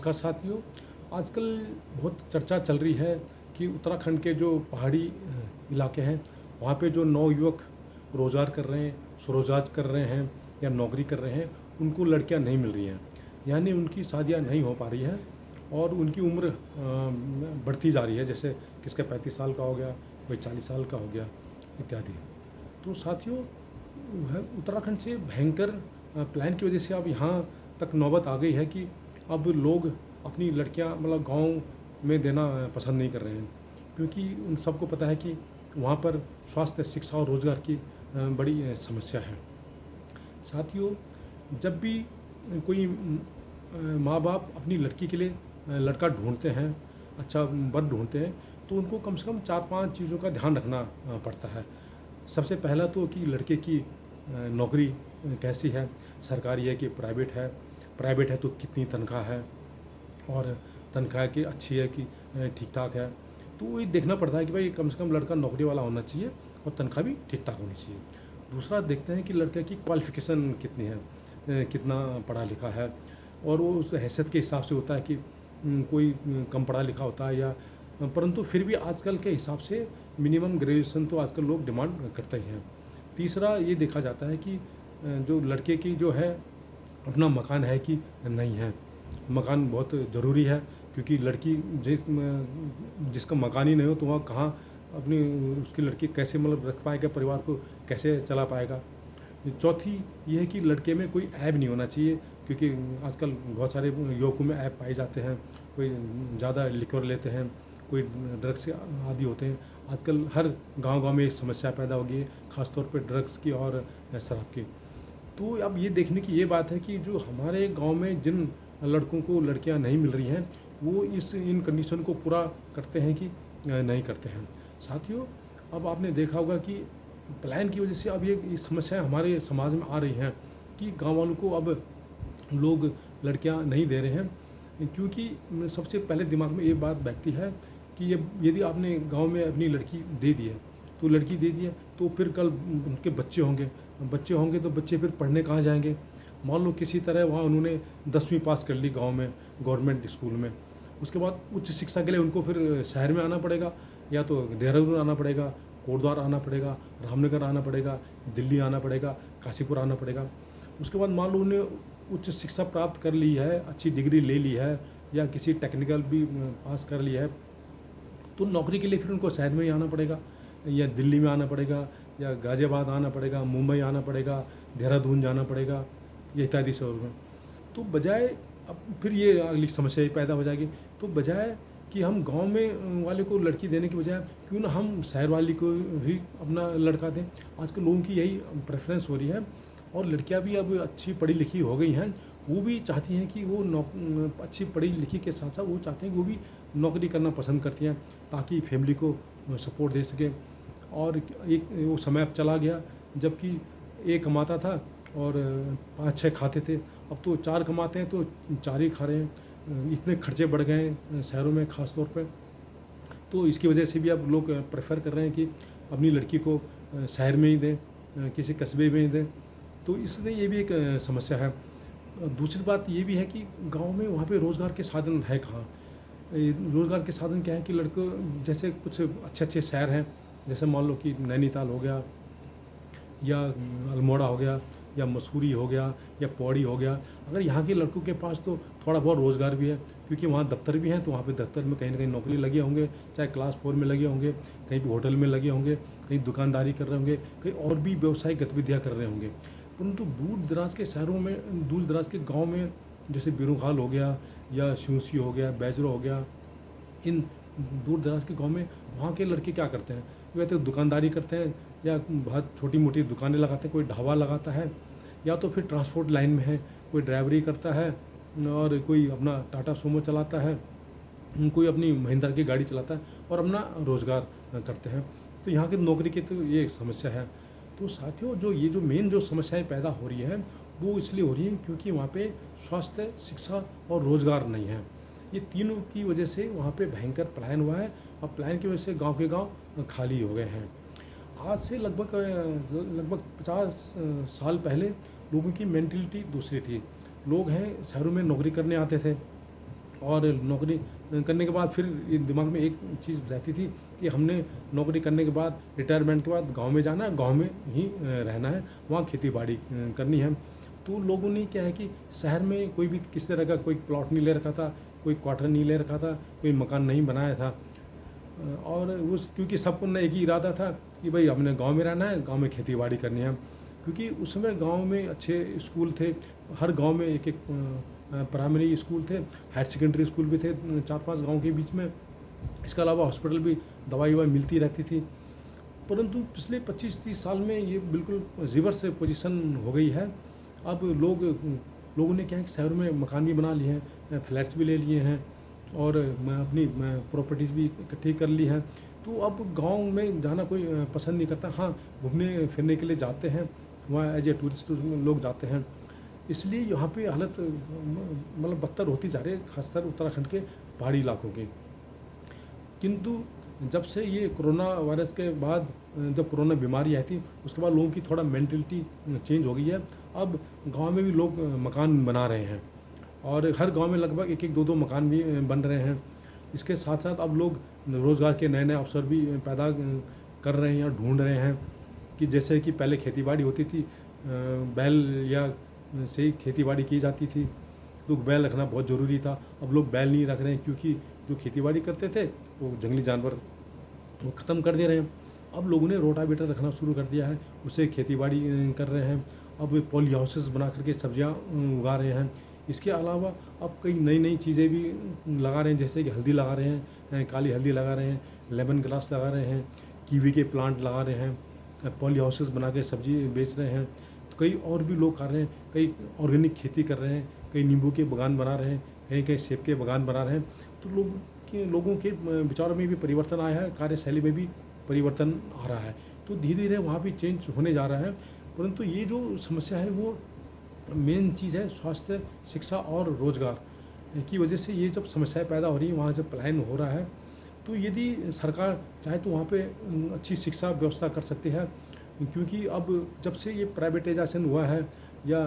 नमस्कार साथियों। आजकल बहुत चर्चा चल रही है कि उत्तराखंड के जो पहाड़ी इलाके हैं वहाँ पे जो नवयुवक रोज़गार कर रहे हैं, स्वरोज़गार कर रहे हैं या नौकरी कर रहे हैं, उनको लड़कियाँ नहीं मिल रही हैं। यानी उनकी शादियाँ नहीं हो पा रही हैं और उनकी उम्र बढ़ती जा रही है। जैसे किसका 35 साल का हो गया, कोई 40 साल का हो गया इत्यादि। तो साथियों, वह उत्तराखंड से भयंकर प्लान की वजह से अब यहाँ तक नौबत आ गई है कि अब लोग अपनी लड़कियाँ मतलब गांव में देना पसंद नहीं कर रहे हैं, क्योंकि उन सबको पता है कि वहाँ पर स्वास्थ्य, शिक्षा और रोज़गार की बड़ी समस्या है। साथियों, जब भी कोई माँ बाप अपनी लड़की के लिए लड़का ढूंढते हैं, अच्छा वर ढूंढते हैं, तो उनको कम से कम 4-5 चीज़ों का ध्यान रखना पड़ता है। सबसे पहला तो कि लड़के की नौकरी कैसी है, सरकारी है कि प्राइवेट है, प्राइवेट है तो कितनी तनख्वाह है और तनख्वाह की अच्छी है कि ठीक ठाक है। तो ये देखना पड़ता है कि भाई कम से कम लड़का नौकरी वाला होना चाहिए और तनख्वाह भी ठीक ठाक होनी चाहिए। दूसरा देखते हैं कि लड़के की क्वालिफ़िकेशन कितनी है, कितना पढ़ा लिखा है, और वो उस हैसियत के हिसाब से होता है कि कोई कम पढ़ा लिखा होता है या परंतु फिर भी आजकल के हिसाब से मिनिमम ग्रेजुएशन तो आजकल लोग डिमांड करते ही हैं। तीसरा ये देखा जाता है कि जो लड़के की जो है अपना मकान है कि नहीं है। मकान बहुत ज़रूरी है, क्योंकि लड़की जिसका मकान ही नहीं हो तो वह कहाँ अपनी उसकी लड़की कैसे मतलब रख पाएगा, परिवार को कैसे चला पाएगा। चौथी ये है कि लड़के में कोई ऐब नहीं होना चाहिए, क्योंकि आजकल बहुत सारे युवकों में ऐब पाए जाते हैं। कोई ज़्यादा लिक्वर लेते हैं, कोई ड्रग्स के आदी होते हैं। आजकल हर गांव-गांव में एक समस्या पैदा हो गई है, ख़ासतौर पे ड्रग्स की और शराब की। तो अब ये देखने की ये बात है कि जो हमारे गांव में जिन लड़कों को लड़कियां नहीं मिल रही हैं, वो इन कंडीशन को पूरा करते हैं कि नहीं करते हैं। साथियों, अब आपने देखा होगा कि पलायन की वजह से अब ये समस्याएं हमारे समाज में आ रही हैं कि गांव वालों को अब लोग लड़कियां नहीं दे रहे हैं, क्योंकि सबसे पहले दिमाग में ये बात बैठती है कि ये यदि आपने गांव में अपनी लड़की दे दी है, तो लड़की दे दी है तो फिर कल उनके बच्चे होंगे तो बच्चे फिर पढ़ने कहाँ जाएंगे। मान लो किसी तरह वहाँ उन्होंने 10वीं पास कर ली गांव में गवर्नमेंट स्कूल में, उसके बाद उच्च शिक्षा के लिए उनको फिर शहर में आना पड़ेगा, या तो देहरादून आना पड़ेगा, कोटद्वार आना पड़ेगा, रामनगर आना पड़ेगा, दिल्ली आना पड़ेगा, काशीपुर आना पड़ेगा। उसके बाद मान लो उन्हें उच्च शिक्षा प्राप्त कर ली है, अच्छी डिग्री ले ली है या किसी टेक्निकल भी पास कर लिया है, तो नौकरी के लिए फिर उनको शहर में ही आना पड़ेगा, या दिल्ली में आना पड़ेगा, या गाज़ियाबाद आना पड़ेगा, मुंबई आना पड़ेगा, देहरादून जाना पड़ेगा, या इत्यादि शहरों में। तो बजाय अब फिर ये अगली समस्या ही पैदा हो जाएगी। तो बजाय कि हम गांव में वाले को लड़की देने की बजाय क्यों ना हम शहर वाली को ही अपना लड़का दें। आजकल लोगों की यही प्रेफरेंस हो रही है, और लड़कियां भी अब अच्छी पढ़ी लिखी हो गई हैं, वो भी चाहती हैं कि वो अच्छी पढ़ी लिखी के साथ साथ वो चाहते हैं कि वो भी नौकरी करना पसंद करती हैं, ताकि फैमिली को सपोर्ट दे सकें। और एक वो समय अब चला गया जबकि एक कमाता था और 5-6 खाते थे, अब तो 4 कमाते हैं तो 4 ही खा रहे हैं। इतने खर्चे बढ़ गए हैं शहरों में ख़ास तौर पे, तो इसकी वजह से भी अब लोग प्रेफर कर रहे हैं कि अपनी लड़की को शहर में ही दें, किसी कस्बे में ही दें। तो इसलिए ये भी एक समस्या है। दूसरी बात ये भी है कि गांव में वहाँ पे रोज़गार के साधन है कहाँ। रोज़गार के साधन क्या है कि लड़कों जैसे कुछ अच्छे अच्छे शहर हैं, जैसे मान लो कि नैनीताल हो गया, या अल्मोड़ा हो गया, या मसूरी हो गया, या पौड़ी हो गया। अगर यहाँ के लड़कों के पास तो थोड़ा बहुत रोज़गार भी है, क्योंकि वहाँ दफ्तर भी हैं, तो वहाँ पे दफ्तर में कहीं ना कहीं नौकरी लगे होंगे, चाहे क्लास 4 में लगे होंगे, कहीं भी होटल में लगे होंगे, कहीं दुकानदारी कर रहे होंगे, कहीं और भी व्यवसायिक गतिविधियाँ कर रहे होंगे। परंतु दूर दराज के शहरों में, दूर दराज के गाँव में, जैसे बीरूखाल हो गया, या शिवसी हो गया, बैजरो हो गया, इन दूर दराज के गाँव में वहाँ के लड़के क्या करते हैं, वे तो दुकानदारी करते हैं, या बहुत छोटी मोटी दुकानें लगाते हैं, कोई ढाबा लगाता है, या तो फिर ट्रांसपोर्ट लाइन में है, कोई ड्राइवरी करता है, और कोई अपना टाटा सूमो चलाता है, कोई अपनी महिंद्रा की गाड़ी चलाता है और अपना रोज़गार करते हैं। तो यहाँ की नौकरी की तो ये समस्या है। तो साथियों, जो मेन जो समस्याएं पैदा हो रही हैं वो इसलिए हो रही हैं क्योंकि वहाँ पे स्वास्थ्य, शिक्षा और रोज़गार नहीं है। ये तीनों की वजह से वहाँ पे भयंकर पलायन हुआ है, और पलायन की वजह से गाँव के गाँव खाली हो गए हैं। आज से लगभग 50 साल पहले लोगों की मेंटलिटी दूसरी थी। लोग हैं शहरों में नौकरी करने आते थे, और नौकरी करने के बाद फिर ये दिमाग में एक चीज़ रहती थी कि हमने नौकरी करने के बाद, रिटायरमेंट के बाद गांव में जाना है, गांव में ही रहना है, वहाँ खेती बाड़ी करनी है। तो लोगों ने क्या है कि शहर में कोई भी किसी तरह का कोई प्लॉट नहीं ले रखा था, कोई क्वार्टर नहीं ले रखा था, कोई मकान नहीं बनाया था। और उस क्योंकि सबको ना एक ही इरादा था कि भाई हमने गांव में रहना है, गांव में खेती बाड़ी करनी है। क्योंकि उस समय गांव में अच्छे स्कूल थे, हर गांव में एक एक प्राइमरी स्कूल थे, हायर सेकेंडरी स्कूल भी थे 4-5 गांव के बीच में। इसके अलावा हॉस्पिटल भी, दवाई ववाई मिलती रहती थी। परंतु पिछले 25-30 साल में ये बिल्कुल रिवर्स पोजीशन हो गई है। अब लोगों ने क्या है कि शहरों में मकान भी बना लिए हैं, फ्लैट्स भी ले लिए हैं, और मैं अपनी प्रॉपर्टीज़ भी इकट्ठी कर ली हैं। तो अब गांव में जाना कोई पसंद नहीं करता। हाँ, घूमने फिरने के लिए जाते हैं, वहाँ एज ए टूरिस्ट लोग जाते हैं। इसलिए यहाँ पे हालत मतलब बदतर होती जा रही है, खासकर उत्तराखंड के पहाड़ी इलाकों की। किंतु जब से ये कोरोना वायरस के बाद, जब कोरोना बीमारी आई थी, उसके बाद लोगों की थोड़ा मेंटलिटी चेंज हो गई है। अब गांव में भी लोग मकान बना रहे हैं, और हर गांव में लगभग एक एक दो दो मकान भी बन रहे हैं। इसके साथ साथ अब लोग रोज़गार के नए नए अवसर भी पैदा कर रहे हैं या ढूंढ रहे हैं। कि जैसे कि पहले खेतीबाड़ी होती थी, बैल या से ही खेतीबाड़ी की जाती थी, तो बैल रखना बहुत ज़रूरी था। अब लोग बैल नहीं रख रहे हैं, क्योंकि जो खेतीबाड़ी करते थे वो जंगली जानवर वो ख़त्म कर दे रहे हैं। अब लोगों ने रोटावेटर रखना शुरू कर दिया है, उससे खेतीबाड़ी कर रहे हैं। अब पॉली हाउसेस बना करके सब्जियां उगा रहे हैं। इसके अलावा अब कई नई नई चीज़ें भी लगा रहे हैं, जैसे कि हल्दी लगा रहे हैं, काली हल्दी लगा रहे हैं, लेमन ग्रास लगा रहे हैं, कीवी के प्लांट लगा रहे हैं, पॉली हाउसेस बना के सब्जी बेच रहे हैं। तो कई और भी लोग कर रहे हैं, कई ऑर्गेनिक खेती कर रहे हैं, कई नींबू के बागान बना रहे हैं, कहीं कहीं सेब के बागान बना रहे हैं। तो लोगों के विचारों में भी परिवर्तन आया है, कार्यशैली में भी परिवर्तन आ रहा है। तो धीरे धीरे वहाँ भी चेंज होने जा रहा है। परंतु ये जो समस्या है वो मेन चीज़ है, स्वास्थ्य, शिक्षा और रोज़गार की वजह से ये जब समस्याएं पैदा हो रही हैं, वहाँ जब पलायन हो रहा है, तो यदि सरकार चाहे तो वहाँ पे अच्छी शिक्षा व्यवस्था कर सकती है। क्योंकि अब जब से ये प्राइवेटाइजेशन हुआ है या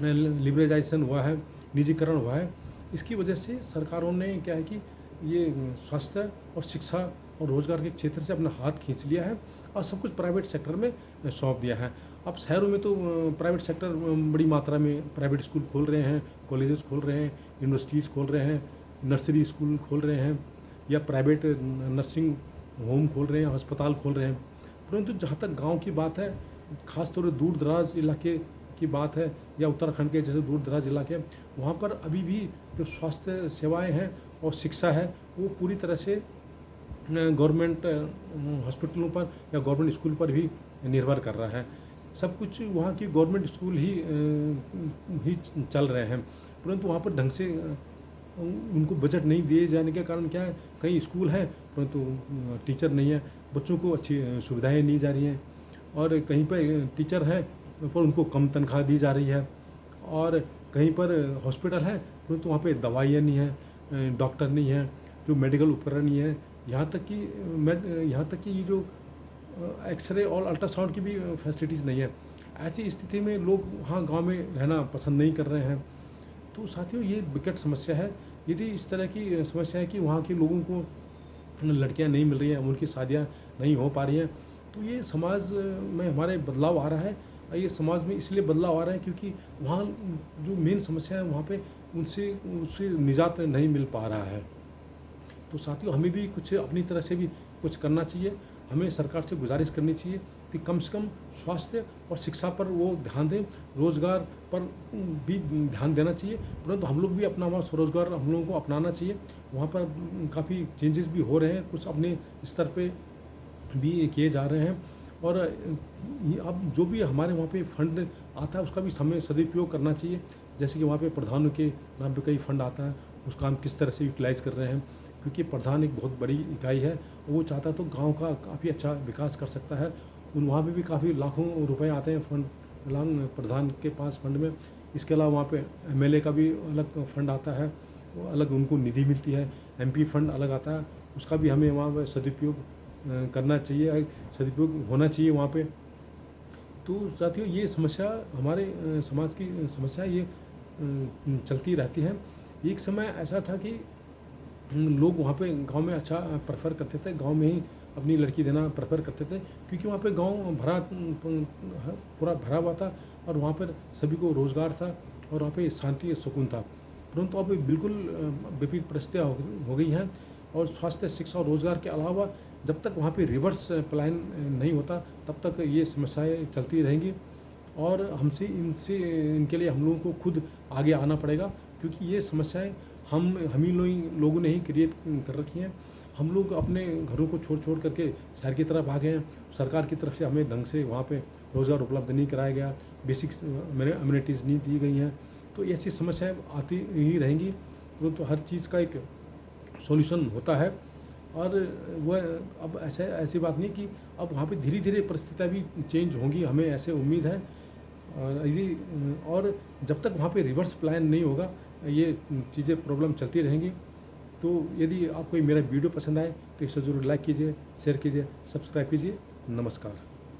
लिबरलाइजेशन हुआ है, निजीकरण हुआ है, इसकी वजह से सरकारों ने क्या है कि ये स्वास्थ्य और शिक्षा और रोज़गार के क्षेत्र से अपना हाथ खींच लिया है और सब कुछ प्राइवेट सेक्टर में सौंप दिया है। अब शहरों में तो प्राइवेट सेक्टर बड़ी मात्रा में प्राइवेट स्कूल खोल रहे हैं, कॉलेजेस खोल रहे हैं, यूनिवर्सिटीज़ खोल रहे हैं, नर्सरी स्कूल खोल रहे हैं, या प्राइवेट नर्सिंग होम खोल रहे हैं, अस्पताल खोल रहे हैं। परंतु जहाँ तक गांव की बात है, ख़ासतौर पर दूर दराज इलाके की बात है, या उत्तराखंड के जैसे दूर दराज इलाके, वहाँ पर अभी भी जो स्वास्थ्य सेवाएं हैं और शिक्षा है वो पूरी तरह से गवर्नमेंट हॉस्पिटलों पर या गवर्नमेंट स्कूल पर भी निर्भर कर रहा है। सब कुछ वहाँ की गवर्नमेंट स्कूल ही चल रहे हैं। परंतु वहाँ पर ढंग से उनको बजट नहीं दिए जाने के कारण क्या है, कई स्कूल हैं परंतु टीचर नहीं है, बच्चों को अच्छी सुविधाएं नहीं जा रही हैं, और कहीं पर टीचर हैं पर उनको कम तनख्वाह दी जा रही है, और कहीं पर हॉस्पिटल है परंतु वहाँ पे दवाइयाँ नहीं हैं, डॉक्टर नहीं हैं, जो मेडिकल उपकरण नहीं है, यहाँ तक कि ये जो एक्सरे और अल्ट्रासाउंड की भी फैसिलिटीज़ नहीं है। ऐसी स्थिति में लोग वहाँ गांव में रहना पसंद नहीं कर रहे हैं। तो साथियों, ये विकट समस्या है। यदि इस तरह की समस्या है कि वहाँ के लोगों को लड़कियाँ नहीं मिल रही हैं, उनकी शादियाँ नहीं हो पा रही हैं, तो ये समाज में हमारे बदलाव आ रहा है। ये समाज में इसलिए बदलाव आ रहा है क्योंकि वहाँ जो मेन समस्या है वहाँ पे उससे निजात नहीं मिल पा रहा है। तो साथियों, हमें भी कुछ अपनी तरह से भी कुछ करना चाहिए। हमें सरकार से गुजारिश करनी चाहिए कि कम से कम स्वास्थ्य और शिक्षा पर वो ध्यान दें, रोज़गार पर भी ध्यान देना चाहिए। परंतु हम लोग भी अपना वहाँ स्वरोज़गार हम लोगों को अपनाना चाहिए। वहाँ पर काफ़ी चेंजेस भी हो रहे हैं, कुछ अपने स्तर पे भी किए जा रहे हैं, और अब जो भी हमारे वहाँ पे फंड आता है उसका भी हमें सदुपयोग करना चाहिए। जैसे कि वहाँ पे प्रधानों के नाम पे कई फंड आता है, उसका हम किस तरह से यूटिलाइज़ कर रहे हैं, क्योंकि प्रधान एक बहुत बड़ी इकाई है, वो चाहता तो गांव का काफ़ी अच्छा विकास कर सकता है। वहाँ पे भी काफ़ी लाखों रुपए आते हैं फंड प्रधान के पास फंड में। इसके अलावा वहाँ पे एमएलए का भी अलग फंड आता है, वो अलग उनको निधि मिलती है, एमपी फंड अलग आता है, उसका भी हमें वहाँ पर सदुपयोग करना चाहिए, सदुपयोग होना चाहिए वहाँ पे। तो साथियों, ये समस्या हमारे समाज की समस्या ये चलती रहती है। एक समय ऐसा था कि लोग वहाँ पे गांव में अच्छा प्रेफर करते थे, गांव में ही अपनी लड़की देना प्रेफर करते थे, क्योंकि वहाँ पे गांव पूरा भरा हुआ था और वहाँ पर सभी को रोज़गार था और वहाँ पे शांति सुकून था। परंतु अब बिल्कुल विपरीत परिस्थितियाँ हो गई हैं और स्वास्थ्य, शिक्षा और रोज़गार के अलावा जब तक वहाँ पे रिवर्स प्लान नहीं होता तब तक ये समस्याएं चलती रहेंगी और इनके लिए हम लोगों को खुद आगे आना पड़ेगा, क्योंकि ये समस्याएं हम ही लोगों ने ही क्रिएट कर रखी हैं। हम लोग अपने घरों को छोड़ करके शहर की तरफ आ गए हैं। सरकार की तरफ से हमें ढंग से वहाँ पे रोज़गार उपलब्ध नहीं कराया गया, बेसिक अम्यूनिटीज़ नहीं दी गई हैं, तो ऐसी समस्याएं आती ही रहेंगी। तो हर चीज़ का एक सॉल्यूशन होता है और वह अब ऐसी बात नहीं कि अब वहाँ पे धीरे धीरे परिस्थितियाँ भी चेंज होंगी, हमें ऐसे उम्मीद है। और जब तक वहाँ पे रिवर्स प्लान नहीं होगा ये चीज़ें प्रॉब्लम चलती रहेंगी। तो यदि आपको मेरा वीडियो पसंद आए तो इसे ज़रूर लाइक कीजिए, शेयर कीजिए, सब्सक्राइब कीजिए। नमस्कार।